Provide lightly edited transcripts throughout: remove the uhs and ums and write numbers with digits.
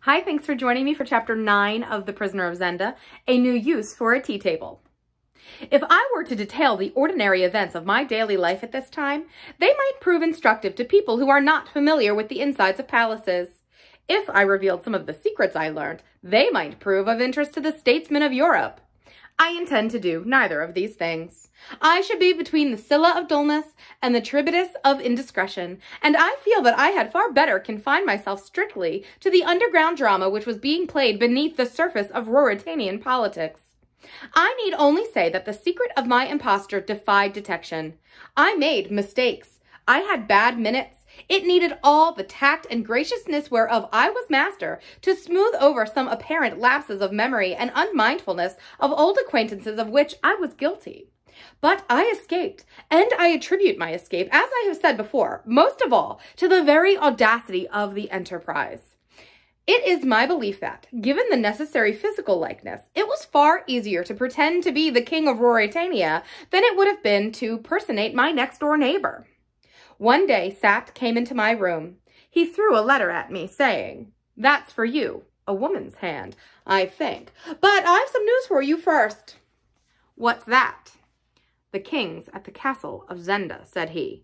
Hi, thanks for joining me for Chapter 9 of The Prisoner of Zenda, A New Use for a Tea Table. If I were to detail the ordinary events of my daily life at this time, they might prove instructive to people who are not familiar with the insides of palaces. If I revealed some of the secrets I learned, they might prove of interest to the statesmen of Europe. I intend to do neither of these things. I should be between the Scylla of dullness and the Tribidus of indiscretion, and I feel that I had far better confine myself strictly to the underground drama which was being played beneath the surface of Ruritanian politics. I need only say that the secret of my imposture defied detection. I made mistakes. I had bad minutes. It needed all the tact and graciousness whereof I was master to smooth over some apparent lapses of memory and unmindfulness of old acquaintances of which I was guilty. But I escaped, and I attribute my escape, as I have said before, most of all, to the very audacity of the enterprise. It is my belief that, given the necessary physical likeness, it was far easier to pretend to be the king of Ruritania than it would have been to personate my next-door neighbor. One day, Sapt came into my room. He threw a letter at me, saying, "That's for you, a woman's hand, I think. But I've some news for you first." "What's that?" "The king's at the castle of Zenda," said he.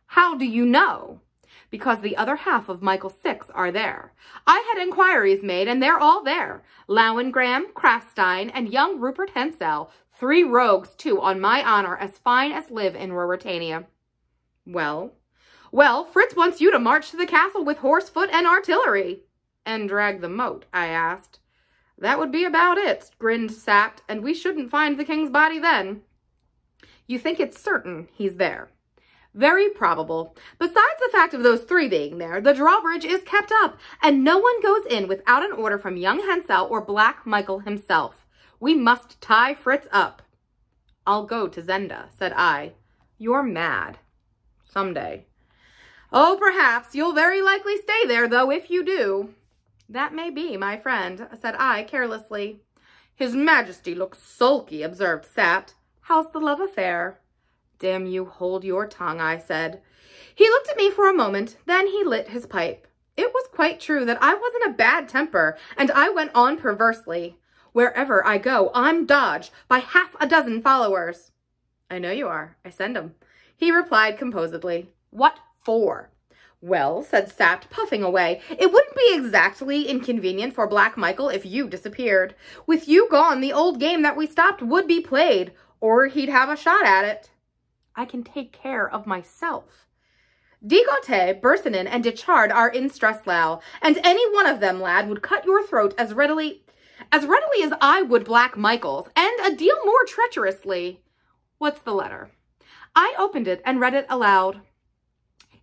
"How do you know?" "Because the other half of Michael's 6 are there. I had inquiries made, and they're all there. Lauengram, Krafstein, and young Rupert Hensel, 3 rogues, too, on my honor, as fine as live in Ruritania." "Well?" "Well, Fritz wants you to march to the castle with horse, foot, and artillery." "And drag the moat?" I asked. "That would be about it," grinned Sapt, "and we shouldn't find the king's body then." "You think it's certain he's there?" "Very probable. Besides the fact of those 3 being there, the drawbridge is kept up, and no one goes in without an order from young Hensel or Black Michael himself. We must tie Fritz up." "I'll go to Zenda," said I. "You're mad." "Someday." "Oh, perhaps. You'll very likely stay there, though, if you do." "That may be, my friend," said I carelessly. "His Majesty looks sulky," observed Sapt. "How's the love affair?" "Damn you, hold your tongue," I said. He looked at me for a moment, then he lit his pipe. It was quite true that I was in a bad temper, and I went on perversely. "Wherever I go, I'm dodged by half a dozen followers." "I know you are. I send 'em." He replied composedly. "What for?" "Well," said Sapt, puffing away, "it wouldn't be exactly inconvenient for Black Michael if you disappeared. With you gone, the old game that we stopped would be played, or he'd have a shot at it." "I can take care of myself." "Digotet, Bersanin, and Dichard are in Streslau, and any one of them, lad, would cut your throat as readily as I would Black Michael's, and a deal more treacherously." "What's the letter?" I opened it and read it aloud.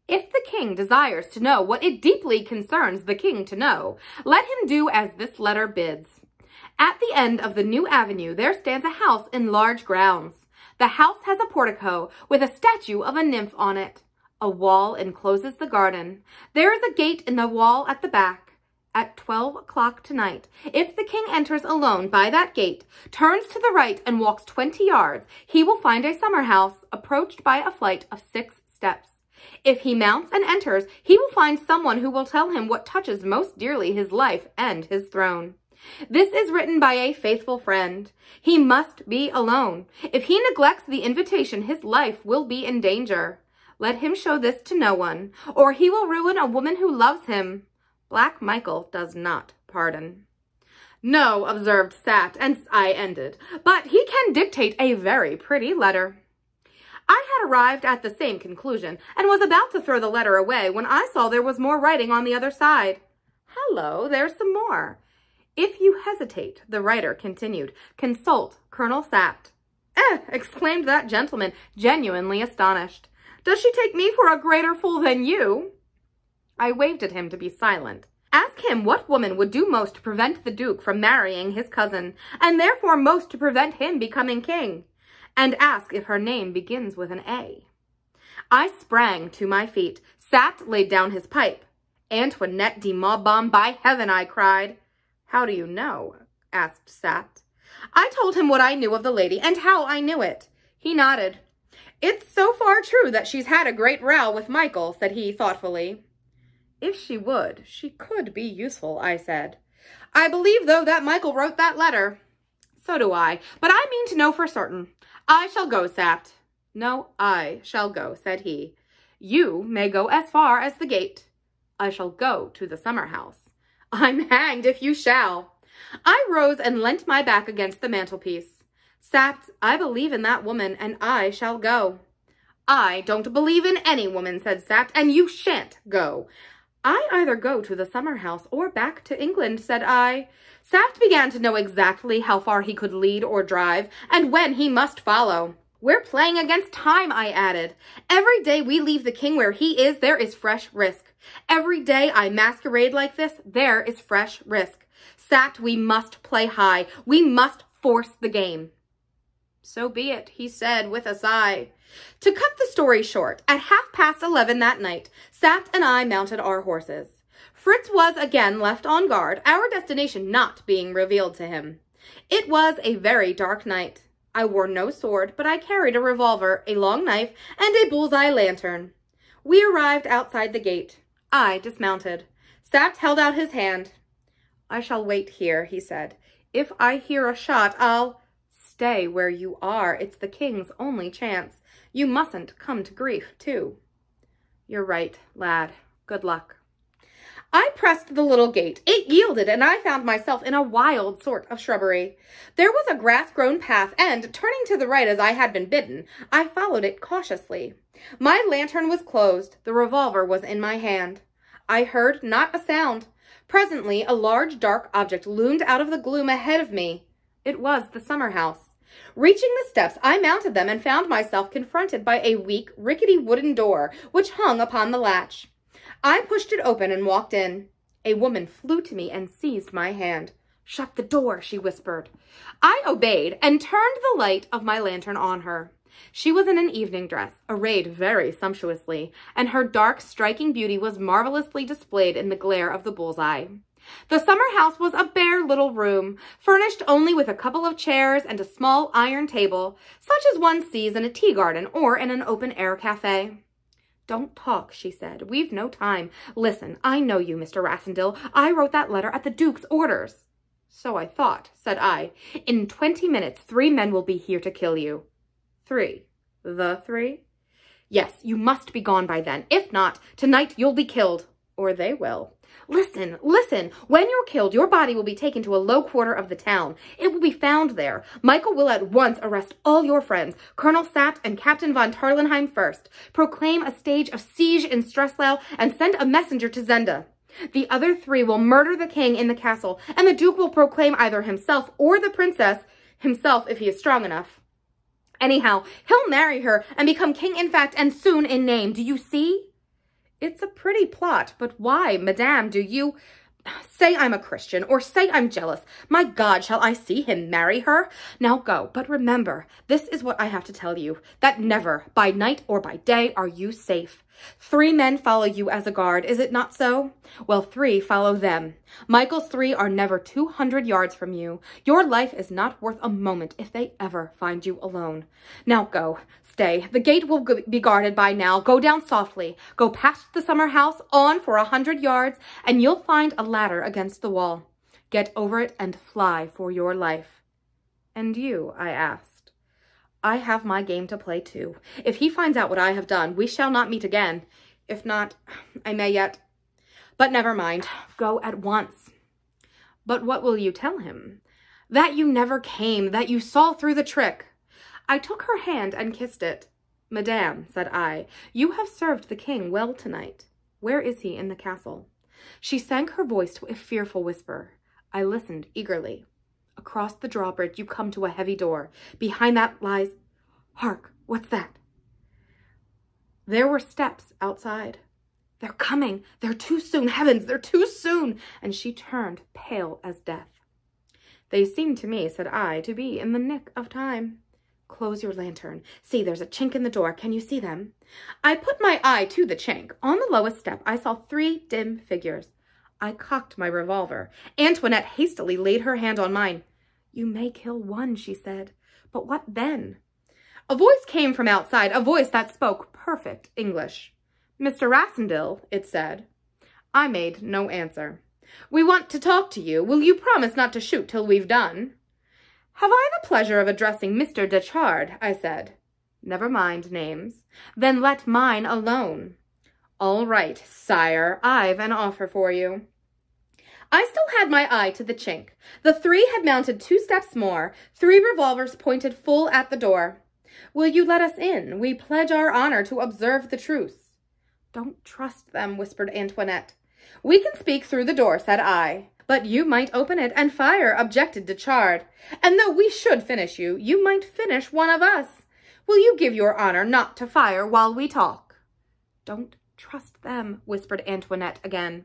"If the king desires to know what it deeply concerns the king to know, let him do as this letter bids. At the end of the new avenue there stands a house in large grounds. The house has a portico with a statue of a nymph on it. A wall encloses the garden. There is a gate in the wall at the back. At 12 o'clock tonight, if the king enters alone by that gate, turns to the right and walks 20 yards, he will find a summer house approached by a flight of 6 steps. If he mounts and enters, he will find someone who will tell him what touches most dearly his life and his throne. This is written by a faithful friend. He must be alone. If he neglects the invitation, his life will be in danger. Let him show this to no one, or he will ruin a woman who loves him. Black Michael does not pardon." "No," observed Sapt, and I ended, "but he can dictate a very pretty letter." I had arrived at the same conclusion, and was about to throw the letter away when I saw there was more writing on the other side. "Hello, there's some more." "If you hesitate," the writer continued, "consult Colonel Sapt." Exclaimed that gentleman, genuinely astonished. "Does she take me for a greater fool than you?" I waved at him to be silent. "Ask him what woman would do most to prevent the Duke from marrying his cousin, and therefore most to prevent him becoming king. And ask if her name begins with an A." I sprang to my feet. Sapt laid down his pipe. "Antoinette de Maubaume, by heaven!" I cried. "How do you know?" asked Sapt. I told him what I knew of the lady and how I knew it. He nodded. "It's so far true that she's had a great row with Michael," said he thoughtfully. If she would, she could be useful, I said. I believe, though, that Michael wrote that letter. So do I, but I mean to know for certain. I shall go, Sapt. No, I shall go, said he. You may go as far as the gate. I shall go to the summer house. I'm hanged if you shall. I rose and leant my back against the mantelpiece. Sapt, I believe in that woman, and I shall go. I don't believe in any woman, said Sapt, and you shan't go. I either go to the summer house or back to England, said I. Sapt began to know exactly how far he could lead or drive, and when he must follow. We're playing against time, I added. Every day we leave the king where he is, there is fresh risk. Every day I masquerade like this, there is fresh risk. Sapt, we must play high. We must force the game. So be it, he said with a sigh. To cut the story short, at 11:30 that night, Sapt and I mounted our horses. Fritz was again left on guard, our destination not being revealed to him. It was a very dark night. I wore no sword, but I carried a revolver, a long knife, and a bullseye lantern. We arrived outside the gate. I dismounted. Sapt held out his hand. I shall wait here, he said. If I hear a shot, I'll... Stay where you are. It's the king's only chance. You mustn't come to grief, too. You're right, lad. Good luck. I pressed the little gate. It yielded, and I found myself in a wild sort of shrubbery. There was a grass-grown path, and, turning to the right as I had been bidden, I followed it cautiously. My lantern was closed. The revolver was in my hand. I heard not a sound. Presently, a large, dark object loomed out of the gloom ahead of me. It was the summer house. Reaching the steps, I mounted them and found myself confronted by a weak, rickety wooden door, which hung upon the latch. I pushed it open and walked in. A woman flew to me and seized my hand. Shut the door, she whispered. I obeyed and turned the light of my lantern on her. She was in an evening dress, arrayed very sumptuously, and her dark, striking beauty was marvelously displayed in the glare of the bullseye. The summer house was a bare little room, furnished only with a couple of chairs and a small iron table, such as one sees in a tea garden or in an open-air cafe. Don't talk, she said. We've no time. Listen, I know you, Mr. Rassendyll. I wrote that letter at the Duke's orders. So I thought, said I. In 20 minutes, 3 men will be here to kill you. 3? The 3? Yes, you must be gone by then. If not, tonight you'll be killed. Or they will. Listen, listen. When you're killed, your body will be taken to a low quarter of the town. It will be found there. Michael will at once arrest all your friends, Colonel Sapt and Captain von Tarlenheim first, proclaim a stage of siege in Streslau, and send a messenger to Zenda. The other 3 will murder the king in the castle, and the Duke will proclaim either himself or the princess, himself if he is strong enough. Anyhow, he'll marry her and become king in fact and soon in name. Do you see? It's a pretty plot, but why, madame, do you... Say I'm a Christian, or say I'm jealous. My God, shall I see him marry her? Now go, but remember, this is what I have to tell you, that never, by night or by day, are you safe. 3 men follow you as a guard, is it not so? Well, 3 follow them. Michael's 3 are never 200 yards from you. Your life is not worth a moment if they ever find you alone. Now go. Stay. The gate will be guarded by now. Go down softly. Go past the summer house, on for 100 yards, and you'll find a ladder against the wall. Get over it and fly for your life. And you, I asked. I have my game to play too. If he finds out what I have done, we shall not meet again. If not, I may yet. But never mind. Go at once. But what will you tell him? That you never came, that you saw through the trick. I took her hand and kissed it. Madame, said I, you have served the king well tonight. Where is he in the castle? She sank her voice to a fearful whisper. I listened eagerly. Across the drawbridge you come to a heavy door. Behind that lies... Hark, what's that? There were steps outside. They're coming. They're too soon. Heavens, they're too soon. And she turned pale as death. They seem to me, said I, to be in the nick of time. Close your lantern. See, there's a chink in the door. Can you see them? I put my eye to the chink. On the lowest step, I saw 3 dim figures. I cocked my revolver. Antoinette hastily laid her hand on mine. You may kill one, she said. But what then? A voice came from outside, a voice that spoke perfect English. Mr. Rassendyll, it said. I made no answer. "We want to talk to you. Will you promise not to shoot till we've done?" "Have I the pleasure of addressing Mr. Dechard?" I said. "Never mind names. Then let mine alone." "All right, sire. I've an offer for you." I still had my eye to the chink. The three had mounted 2 steps more, 3 revolvers pointed full at the door. "Will you let us in? We pledge our honor to observe the truce." "Don't trust them," whispered Antoinette. "We can speak through the door," said I. "But you might open it and fire," objected Dechard. "And though we should finish you, you might finish one of us. Will you give your honor not to fire while we talk?" "Don't trust them," whispered Antoinette again.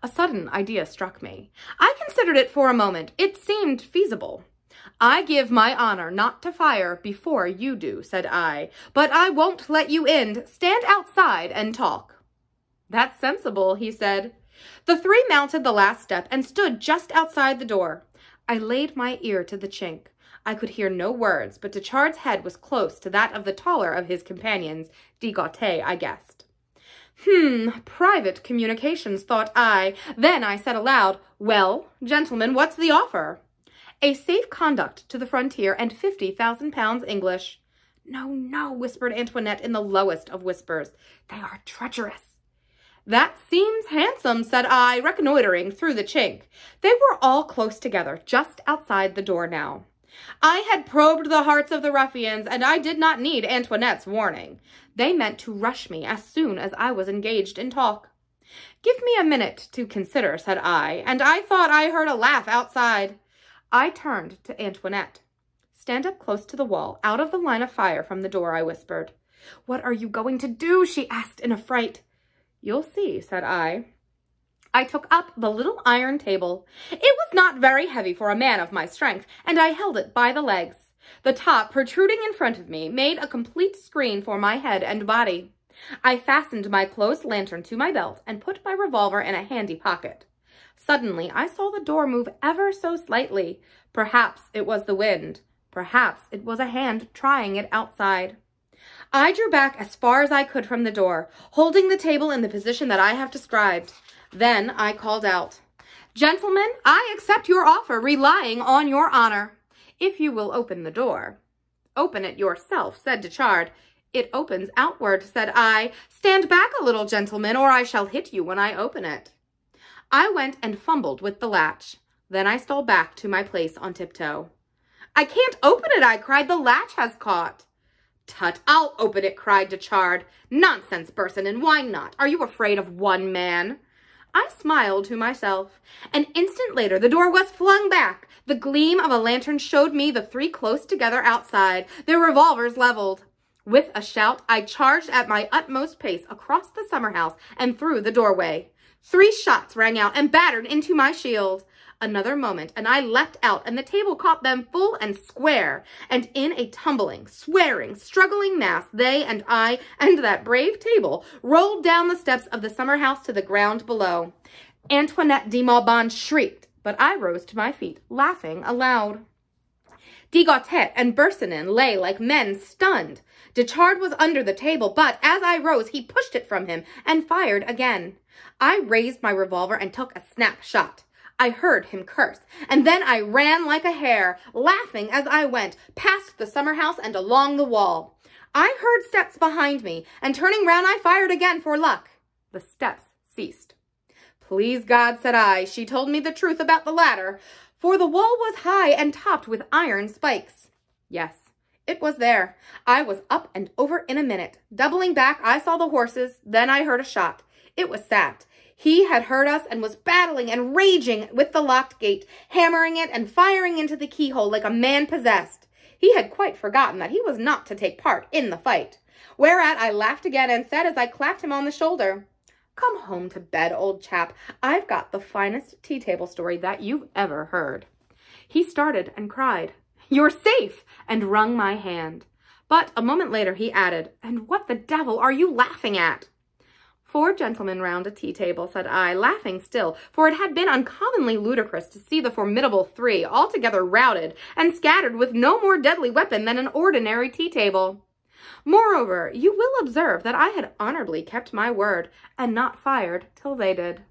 A sudden idea struck me. I considered it for a moment. It seemed feasible. "I give my honor not to fire before you do," said I, "but I won't let you in. Stand outside and talk." "That's sensible," he said. The 3 mounted the last step and stood just outside the door. I laid my ear to the chink. I could hear no words, but Dechard's head was close to that of the taller of his companions, Digotet, I guessed. Private communications, thought I. Then I said aloud, "Well, gentlemen, what's the offer?" "A safe conduct to the frontier and 50,000 pounds English." "No, no," whispered Antoinette in the lowest of whispers. "They are treacherous." "That seems handsome," said I, reconnoitering through the chink. They were all close together, just outside the door now. I had probed the hearts of the ruffians, and I did not need Antoinette's warning. They meant to rush me as soon as I was engaged in talk. "Give me a minute to consider," said I, and I thought I heard a laugh outside. I turned to Antoinette. "Stand up close to the wall, out of the line of fire from the door," I whispered. "What are you going to do?" she asked in a fright. "You'll see," said I. I took up the little iron table. It was not very heavy for a man of my strength, and I held it by the legs. The top, protruding in front of me, made a complete screen for my head and body. I fastened my closed lantern to my belt and put my revolver in a handy pocket. Suddenly, I saw the door move ever so slightly. Perhaps it was the wind. Perhaps it was a hand trying it outside. I drew back as far as I could from the door, holding the table in the position that I have described. Then I called out, "Gentlemen, I accept your offer, relying on your honor. If you will open the door." "Open it yourself," said Dechard. "It opens outward," said I. "Stand back a little, gentlemen, or I shall hit you when I open it." I went and fumbled with the latch. Then I stole back to my place on tiptoe. "I can't open it," I cried. "The latch has caught." "Tut, I'll open it," cried Dechard. "Nonsense, Burson, why not? Are you afraid of one man?" I smiled to myself. An instant later, the door was flung back. The gleam of a lantern showed me the 3 close together outside, their revolvers leveled. With a shout, I charged at my utmost pace across the summer house and through the doorway. 3 shots rang out and battered into my shield. Another moment, and I leapt out, and the table caught them full and square, and in a tumbling, swearing, struggling mass, they and I and that brave table rolled down the steps of the summer house to the ground below. Antoinette de Maubant shrieked, but I rose to my feet, laughing aloud. Digotet and Bersonin lay like men stunned. Dechard was under the table, but as I rose, he pushed it from him and fired again. I raised my revolver and took a snap shot. I heard him curse, and then I ran like a hare, laughing as I went, past the summer house and along the wall. I heard steps behind me, and turning round I fired again for luck. The steps ceased. "Please God," said I, "she told me the truth about the ladder, for the wall was high and topped with iron spikes." Yes, it was there. I was up and over in a minute. Doubling back, I saw the horses, then I heard a shot. It was Sapt. He had heard us and was battling and raging with the locked gate, hammering it and firing into the keyhole like a man possessed. He had quite forgotten that he was not to take part in the fight. Whereat I laughed again and said as I clapped him on the shoulder, "Come home to bed, old chap. I've got the finest tea-table story that you've ever heard." He started and cried, "You're safe," and wrung my hand. But a moment later he added, "And what the devil are you laughing at?" "4 gentlemen round a tea-table," said I, laughing still, for it had been uncommonly ludicrous to see the formidable 3 altogether routed and scattered with no more deadly weapon than an ordinary tea-table. Moreover, you will observe that I had honorably kept my word, and not fired till they did.